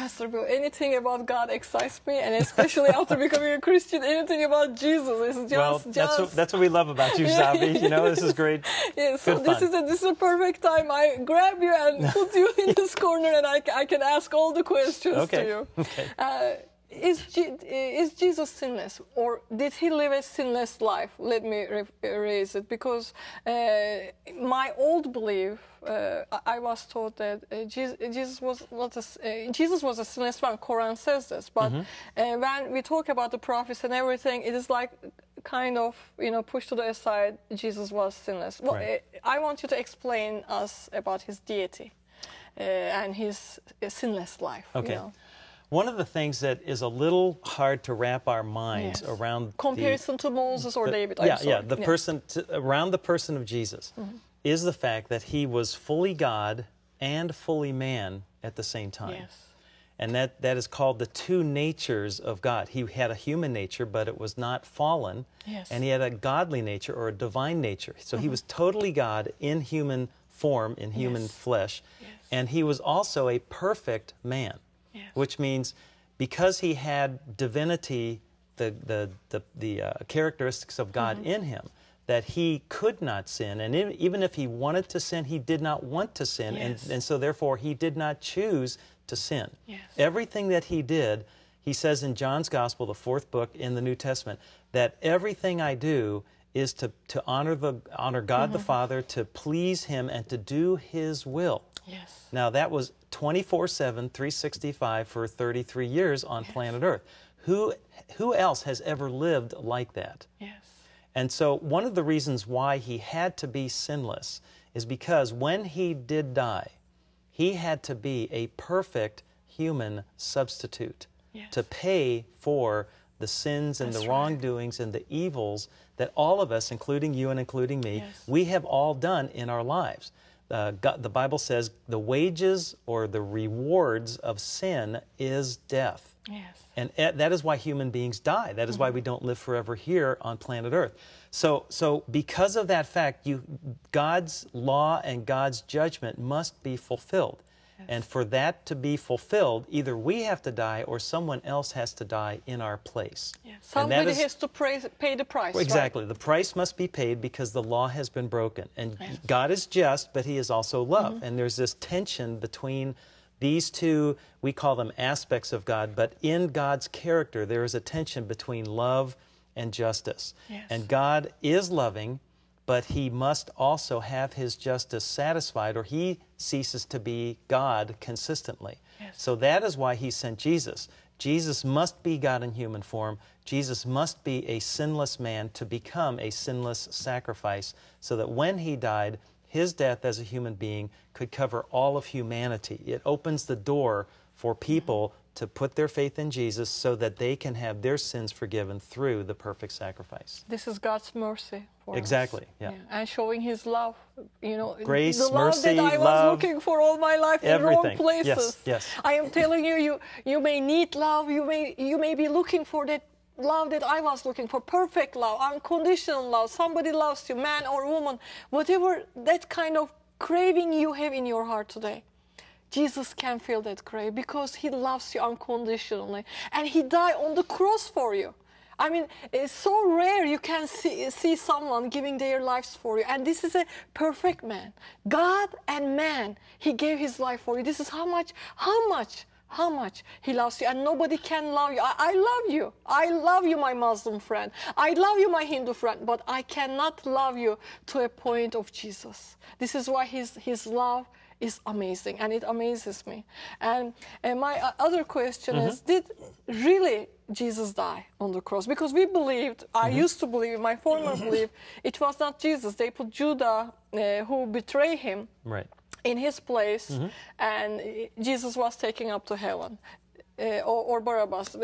Pastor Bill, anything about God excites me, and especially after becoming a Christian, anything about Jesus is just... Well, that's what we love about you, Sabi. You know, this is great. Yeah, so this is a perfect time. I grab you and put you in this corner, and I can ask all the questions to you. Okay. Is Jesus sinless, or did he live a sinless life? Let me raise it, because my old belief, I was taught that Jesus was a sinless man. Quran says this, but when we talk about the prophets and everything, it is like kind of pushed to the side. Jesus was sinless. Well, right. I want you to explain us about his deity and his sinless life. Okay. One of the things that is a little hard to wrap our minds around comparison to Moses or David. Around the person of Jesus is the fact that he was fully God and fully man at the same time. Yes. And that is called the two natures of God. He had a human nature, but it was not fallen. Yes. And he had a godly nature or a divine nature. So he was totally God in human form, in human flesh. Yes. And he was also a perfect man. Yes. Which means because he had divinity, the characteristics of God in him, that he could not sin. And even if he wanted to sin, he did not want to sin. Yes. And so therefore he did not choose to sin. Yes. Everything that he did, he says in John's Gospel, the 4th book in the New Testament, that everything I do is to honor God the Father, to please him, and to do his will. Yes. Now that was 24/7, 365 for 33 years on planet Earth. Who else has ever lived like that? Yes. And so one of the reasons why he had to be sinless is because when he did die, he had to be a perfect human substitute to pay for the sins and the wrongdoings and the evils that all of us, including you and including me, we have all done in our lives. The Bible says the wages or the rewards of sin is death. Yes. And that is why human beings die. That is why we don't live forever here on planet Earth. So because of that fact, God's law and God's judgment must be fulfilled. And for that to be fulfilled, either we have to die or someone else has to die in our place. Yes. Somebody has to pay the price. Exactly. Right? The price must be paid because the law has been broken. And God is just, but he is also love. And there's this tension between these two, we call them aspects of God, but in God's character there is a tension between love and justice. Yes. And God is loving, but he must also have his justice satisfied or he ceases to be God consistently. Yes. So that is why he sent Jesus. Jesus must be God in human form. Jesus must be a sinless man to become a sinless sacrifice so that when he died, his death as a human being could cover all of humanity. It opens the door for people to put their faith in Jesus so that they can have their sins forgiven through the perfect sacrifice. This is God's mercy for Exactly, us. yeah. And showing his love, Grace, the love mercy, that I was love, looking for all my life in wrong places. Yes, yes. I am telling you, you may need love, you may be looking for that love that I was looking for, perfect love, unconditional love, somebody loves you, man or woman, whatever that kind of craving you have in your heart today. Jesus can feel that craving because he loves you unconditionally. And he died on the cross for you. I mean, it's so rare you can see someone giving their lives for you. And this is a perfect man. God and man, he gave his life for you. This is how much he loves you. And nobody can love you. I love you. I love you, my Muslim friend. I love you, my Hindu friend. But I cannot love you to a point of Jesus. This is why his love is amazing, and it amazes me. And my other question is, did really Jesus die on the cross? Because we believed, I used to believe, my former belief, it was not Jesus. They put Judah, who betrayed him, in his place, and Jesus was taken up to heaven, or Barabbas.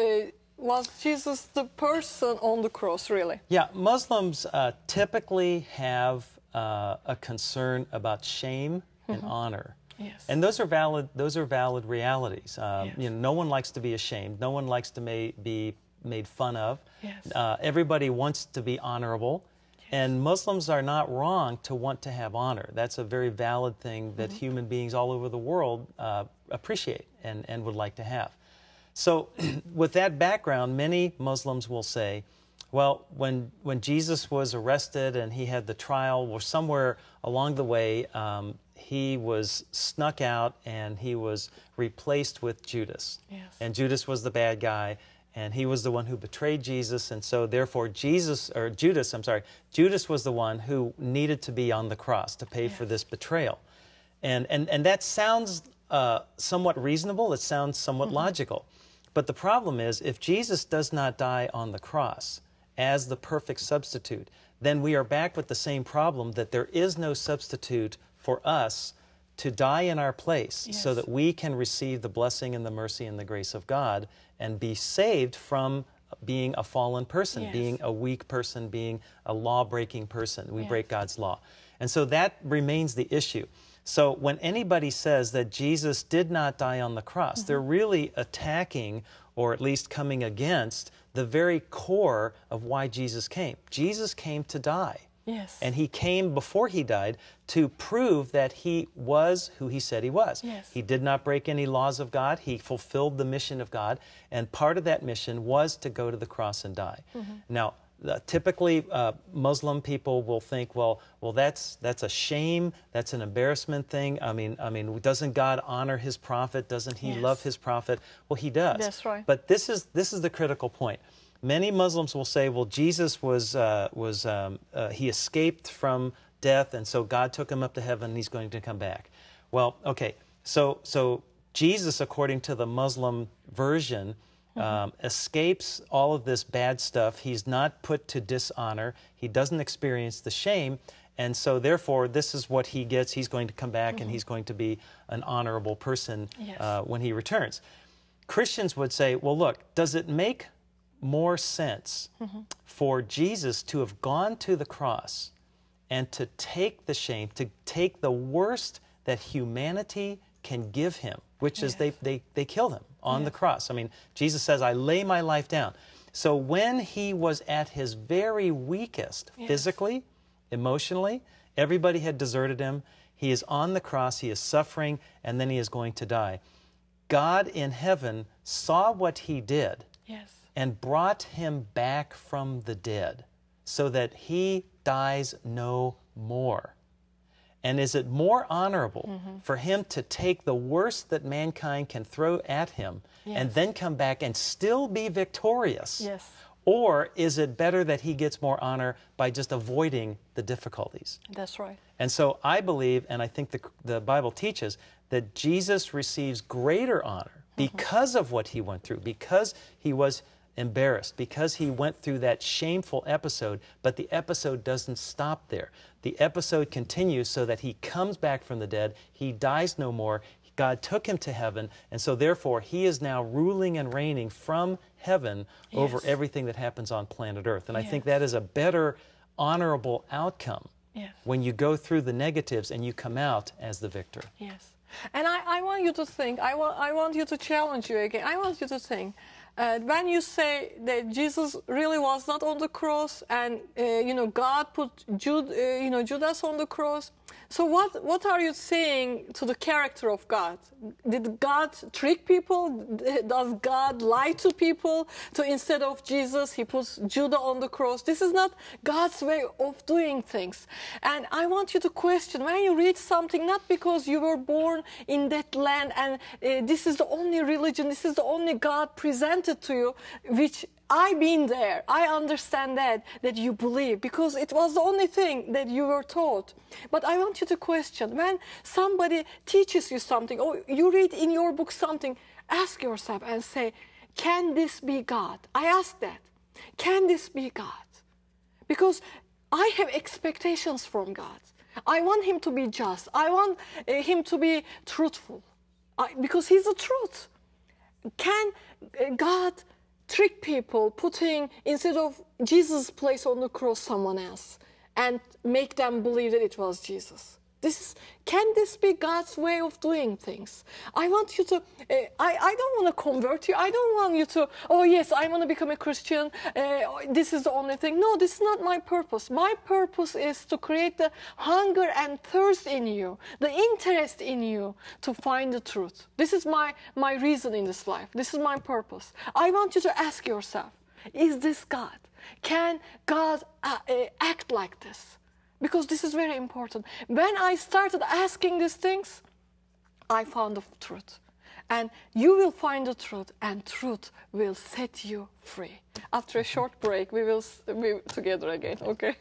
Was Jesus the person on the cross, really? Yeah, Muslims typically have a concern about shame and honor. Yes. And those are valid realities. No one likes to be ashamed. No one likes to be made fun of. Yes. Everybody wants to be honorable. Yes. And Muslims are not wrong to want to have honor. That's a very valid thing that human beings all over the world appreciate and would like to have. So with that background, many Muslims will say, well, when Jesus was arrested and he had the trial, or somewhere along the way, he was snuck out and he was replaced with Judas. Yes. And Judas was the bad guy, and he was the one who betrayed Jesus, and so therefore Judas was the one who needed to be on the cross to pay for this betrayal. And that sounds somewhat reasonable, it sounds somewhat logical. But the problem is, if Jesus does not die on the cross as the perfect substitute, then we are back with the same problem, that there is no substitute for us to die in our place, so that we can receive the blessing and the mercy and the grace of God and be saved from being a fallen person, being a weak person, being a law-breaking person. We break God's law. And so that remains the issue. So when anybody says that Jesus did not die on the cross, they're really attacking, or at least coming against, the very core of why Jesus came. Jesus came to die. Yes. And he came before he died to prove that he was who he said he was. Yes. He did not break any laws of God. He fulfilled the mission of God. And part of that mission was to go to the cross and die. Now, typically, Muslim people will think, well, that's a shame. That's an embarrassment thing. I mean, doesn't God honor His prophet? Doesn't He love His prophet? Well, He does. That's right. But this is the critical point. Many Muslims will say, well, Jesus he escaped from death, and so God took him up to heaven, and He's going to come back. Well, okay, so Jesus, according to the Muslim version, escapes all of this bad stuff. He's not put to dishonor. He doesn't experience the shame. And so therefore, this is what he gets. He's going to come back and he's going to be an honorable person when he returns. Christians would say, well, look, does it make more sense for Jesus to have gone to the cross and to take the shame, to take the worst that humanity can give him, which is they killed him on the cross. I mean, Jesus says, I lay my life down. So when he was at his very weakest, physically, emotionally, everybody had deserted him. He is on the cross, he is suffering, and then he is going to die. God in heaven saw what he did and brought him back from the dead so that he dies no more. And is it more honorable for him to take the worst that mankind can throw at him and then come back and still be victorious? Or is it better that he gets more honor by just avoiding the difficulties? That's right. And so I believe, and I think the Bible teaches, that Jesus receives greater honor because of what he went through, because he was embarrassed, because he went through that shameful episode, but the episode doesn't stop there. The episode continues so that he comes back from the dead, he dies no more, God took him to heaven, and so therefore he is now ruling and reigning from heaven over everything that happens on planet Earth. And I think that is a better, honorable outcome when you go through the negatives and you come out as the victor. And I want you to think, I want you to challenge you again. I want you to think, when you say that Jesus really was not on the cross and, God put Judas on the cross, so what are you saying to the character of God? Did God trick people? Does God lie to people? So instead of Jesus, he puts Judah on the cross. This is not God's way of doing things. And I want you to question, when you read something, not because you were born in that land and this is the only religion, this is the only God presented to you, which I've been there. I understand that you believe, because it was the only thing that you were taught. But I want you to question, when somebody teaches you something, or you read in your book something, ask yourself and say, can this be God? I ask that. Can this be God? Because I have expectations from God. I want him to be just. I want him to be truthful, because he's the truth. Can God trick people, putting, instead of Jesus' place on the cross, someone else, and make them believe that it was Jesus? Can this be God's way of doing things? I want you to, I don't want to convert you. I don't want you to, oh yes, I want to become a Christian. This is the only thing. No, this is not my purpose. My purpose is to create the hunger and thirst in you, the interest in you to find the truth. This is my reason in this life. This is my purpose. I want you to ask yourself, is this God? Can God act like this? Because this is very important. When I started asking these things, I found the truth. And you will find the truth, and truth will set you free. After a short break, we will be together again, okay?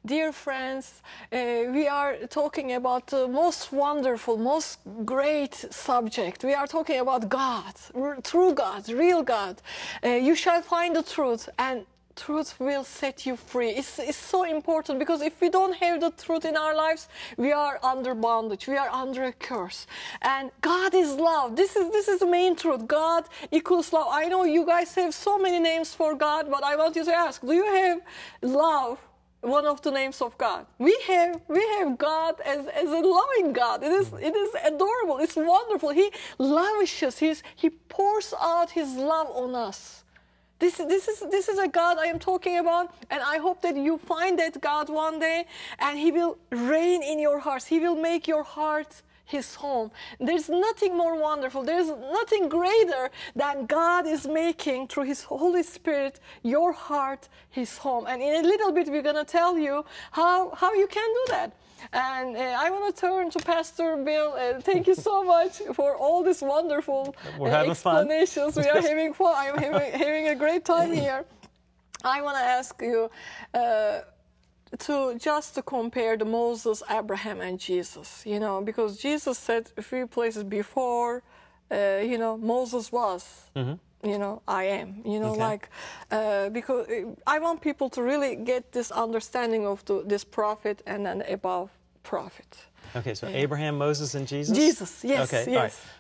Dear friends, we are talking about the most wonderful, most great subject. We are talking about God, true God, real God. You shall find the truth, and truth will set you free. It's so important, because if we don't have the truth in our lives, we are under bondage, we are under a curse. And God is love. This is the main truth. God equals love. I know you guys have so many names for God, but I want you to ask, do you have love? One of the names of God. We have God as a loving God. It is adorable. It's wonderful. He lavishes. He pours out His love on us. This is a God I am talking about, and I hope that you find that God one day, and He will reign in your hearts. He will make your heart His home. There's nothing more wonderful. There's nothing greater than God is making through His Holy Spirit your heart His home. And in a little bit, we're going to tell you how you can do that. And I want to turn to Pastor Bill. Thank you so much for all these wonderful explanations. Fun. We are having fun. I'm having a great time here. I want to ask you to compare the Moses, Abraham, and Jesus, because Jesus said a few places before, Moses was, I am, because I want people to really get this understanding of this prophet and then above prophet. Okay, so Abraham, Moses, and Jesus? Jesus, yes, okay, yes. All right.